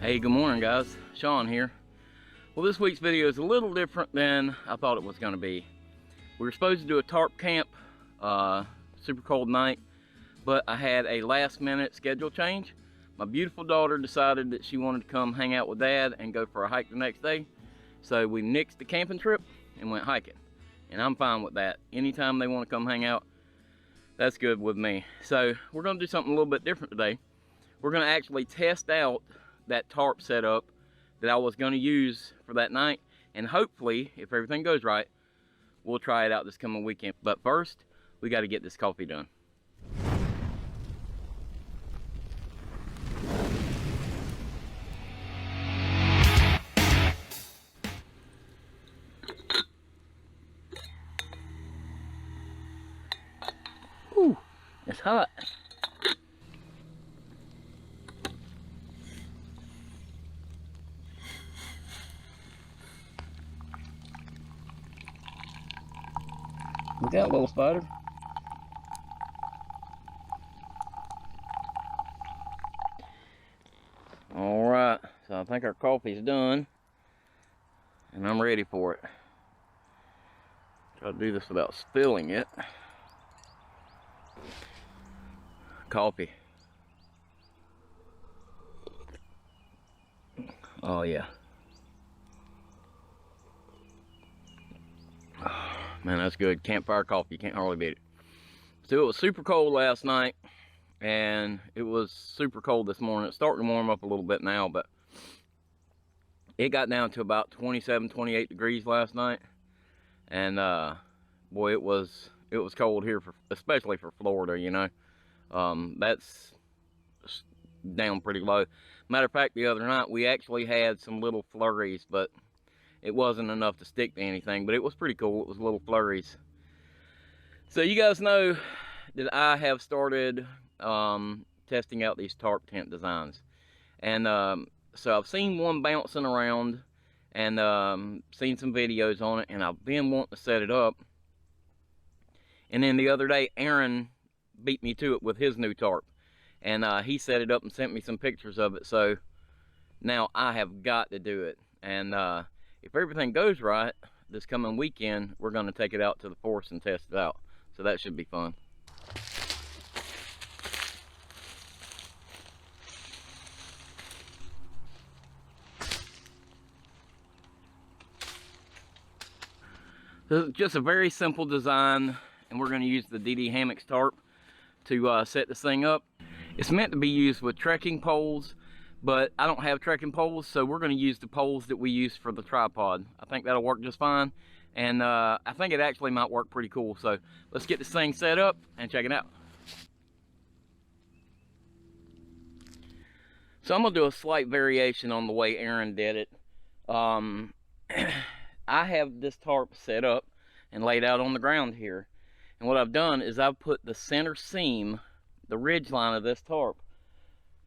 Hey, good morning guys, Sean here. Well, this week's video is a little different than I thought it was going to be. We were supposed to do a tarp camp, super cold night, but I had a last minute schedule change. My beautiful daughter decided that she wanted to come hang out with Dad and go for a hike the next day. So we nixed the camping trip and went hiking. And I'm fine with that. Anytime they want to come hang out, that's good with me. So we're going to do something a little bit different today. We're going to actually test out that tarp setup that I was going to use for that night, and hopefully, if everything goes right, we'll try it out this coming weekend. But first, we got to get this coffee done. Ooh, it's hot. Look out, little spider. All right, so I think our coffee's done, and I'm ready for it. Try to do this without spilling it. Coffee. Oh yeah. Man, that's good. Campfire coffee, you can't hardly beat it. So it was super cold last night, and it was super cold this morning. It's starting to warm up a little bit now, but it got down to about 27, 28 degrees last night. And boy, it was cold here, especially for Florida, you know. That's down pretty low. Matter of fact, the other night we actually had some little flurries, but it wasn't enough to stick to anything, but it was pretty cool. It was little flurries. So you guys know that I have started testing out these tarp tent designs. And so I've seen one bouncing around and seen some videos on it, and I've been wanting to set it up. And then the other day, Aaron beat me to it with his new tarp. And he set it up and sent me some pictures of it. So now I have got to do it. And if everything goes right, this coming weekend, we're going to take it out to the forest and test it out. So that should be fun. This is just a very simple design, and we're going to use the DD Hammocks tarp to set this thing up. It's meant to be used with trekking poles, but I don't have trekking poles, so we're going to use the poles that we use for the tripod. I think that'll work just fine, and I think it actually might work pretty cool. So let's get this thing set up and check it out. So I'm going to do a slight variation on the way Aaron did it. I have this tarp set up and laid out on the ground here, and what I've done is I've put the center seam, the ridge line of this tarp,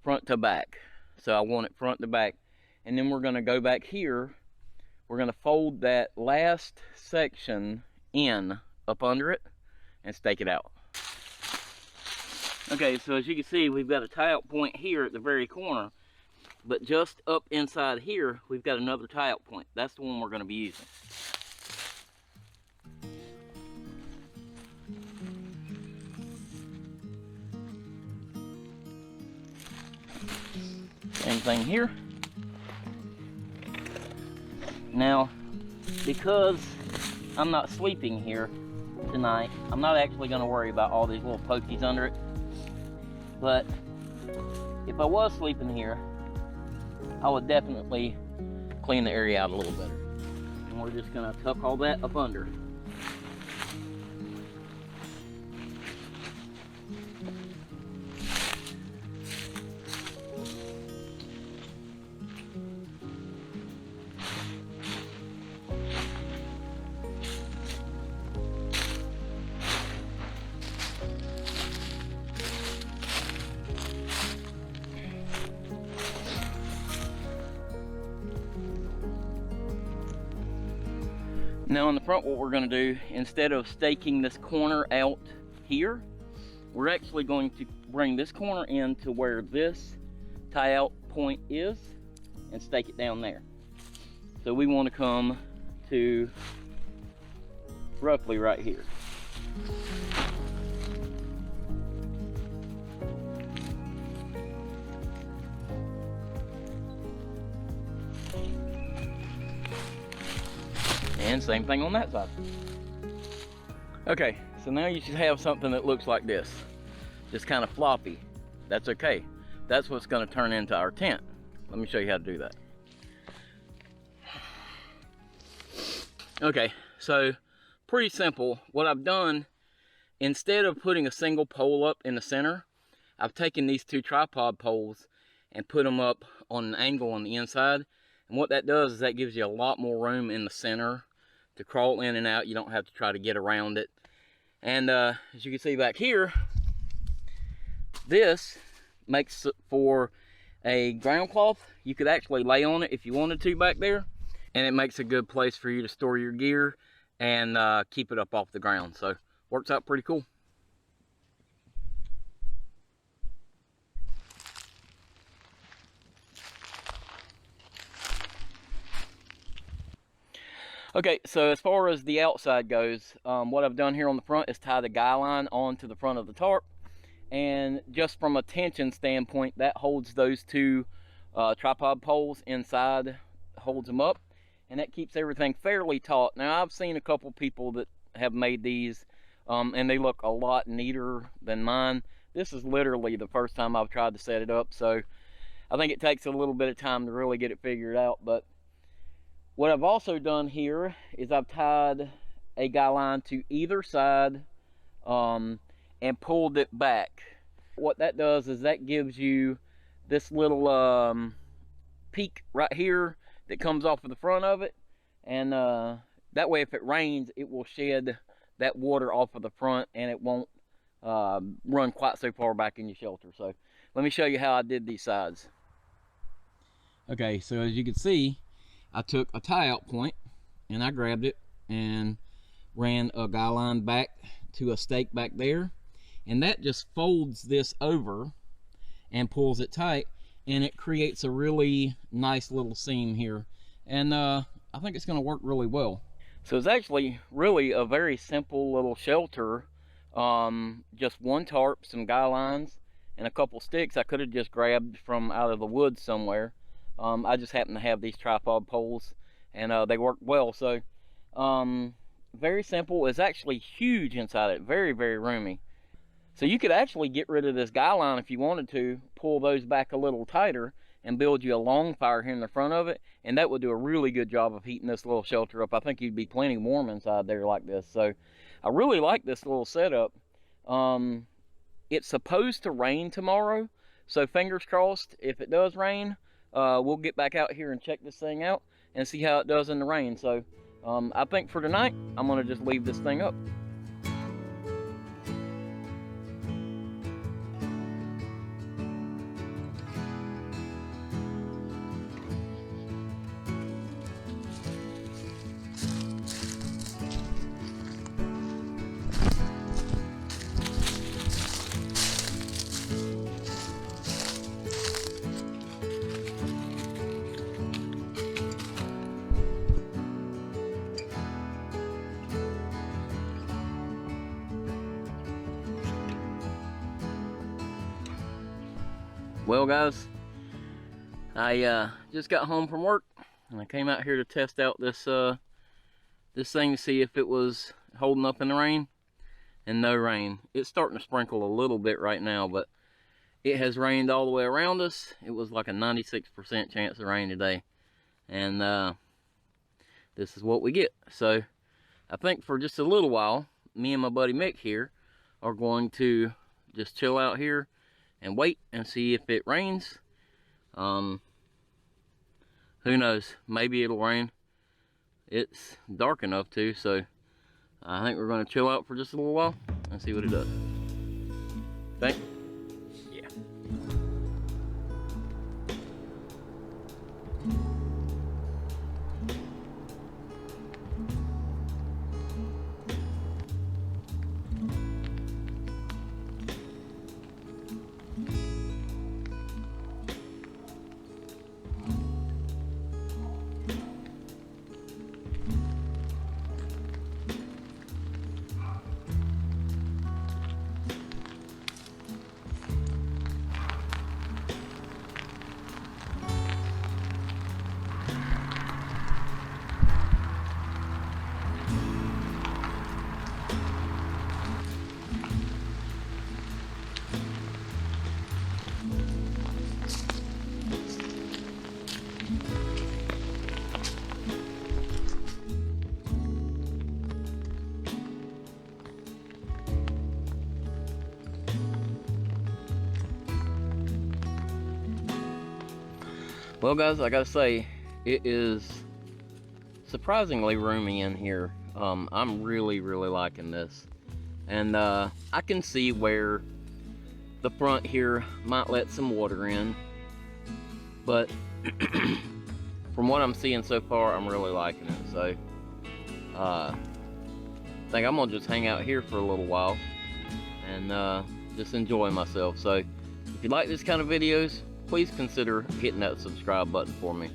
front to back. So I want it front to back. And then we're going to go back here. We're going to fold that last section in up under it and stake it out. Okay, so as you can see, we've got a tie-out point here at the very corner. But just up inside here, we've got another tie-out point. That's the one we're going to be using. Same thing here. Now, because I'm not sleeping here tonight, I'm not actually going to worry about all these little pokies under it. But if I was sleeping here, I would definitely clean the area out a little better. And we're just going to tuck all that up under. Now in the front, what we're going to do, instead of staking this corner out here, we're actually going to bring this corner in to where this tie out point is, and stake it down there. So we want to come to roughly right here. And same thing on that side. Okay, so now you should have something that looks like this. Just kind of floppy. That's okay. That's what's going to turn into our tent. Let me show you how to do that. Okay, so pretty simple. What I've done, instead of putting a single pole up in the center, I've taken these two tripod poles and put them up on an angle on the inside. And what that does is that gives you a lot more room in the center to crawl in and out. You don't have to try to get around it. And as you can see back here, this makes for a ground cloth. You could actually lay on it if you wanted to back there. And it makes a good place for you to store your gear and keep it up off the ground. So works out pretty cool. Okay, so as far as the outside goes, what I've done here on the front is tie the guy line onto the front of the tarp. And just from a tension standpoint, that holds those two tripod poles inside, holds them up. And that keeps everything fairly taut. Now, I've seen a couple people that have made these, and they look a lot neater than mine. This is literally the first time I've tried to set it up, so I think it takes a little bit of time to really get it figured out. But what I've also done here is I've tied a guy line to either side and pulled it back. What that does is that gives you this little peak right here that comes off of the front of it, and that way if it rains it will shed that water off of the front and it won't run quite so far back in your shelter. So let me show you how I did these sides. Okay, so as you can see, I took a tie out point and I grabbed it and ran a guy line back to a stake back there, and that just folds this over and pulls it tight, and it creates a really nice little seam here, and I think it's going to work really well. So it's actually really a very simple little shelter. Just one tarp, some guy lines, and a couple sticks I could have just grabbed from out of the woods somewhere. I just happen to have these tripod poles, and they work well. So very simple. It's actually huge inside it, very, very roomy. So you could actually get rid of this guy line if you wanted to, pull those back a little tighter and build you a long fire here in the front of it, and that would do a really good job of heating this little shelter up. I think you'd be plenty warm inside there like this. So I really like this little setup. It's supposed to rain tomorrow, so fingers crossed. If it does rain, we'll get back out here and check this thing out and see how it does in the rain. So I think for tonight I'm gonna just leave this thing up. Well guys, I just got home from work and I came out here to test out this this thing to see if it was holding up in the rain, and no rain. It's starting to sprinkle a little bit right now, but it has rained all the way around us. It was like a 96% chance of rain today, and this is what we get. So I think for just a little while, me and my buddy Mick here are going to just chill out here and wait and see if it rains. Who knows, maybe it'll rain. It's dark enough to, so I think we're going to chill out for just a little while and see what it does. Think? Yeah. Well guys, I gotta say, it is surprisingly roomy in here. I'm really liking this. And I can see where the front here might let some water in. But from what I'm seeing so far, I'm really liking it. So I think I'm gonna just hang out here for a little while and just enjoy myself. So if you like this kind of videos, please consider hitting that subscribe button for me.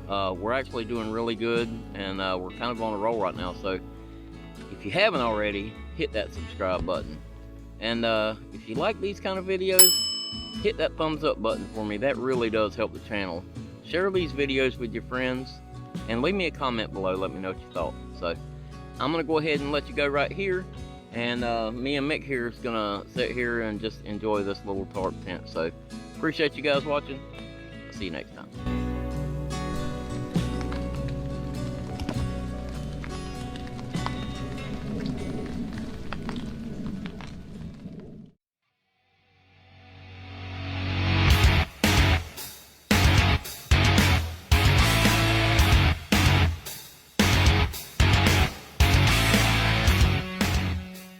We're actually doing really good, and we're kind of on a roll right now. So if you haven't already, hit that subscribe button. And if you like these kind of videos, hit that thumbs up button for me. That really does help the channel. Share these videos with your friends, and leave me a comment below. Let me know what you thought. So I'm gonna go ahead and let you go right here, and me and Mick here is gonna sit here and just enjoy this little tarp tent. So appreciate you guys watching. I'll see you next time.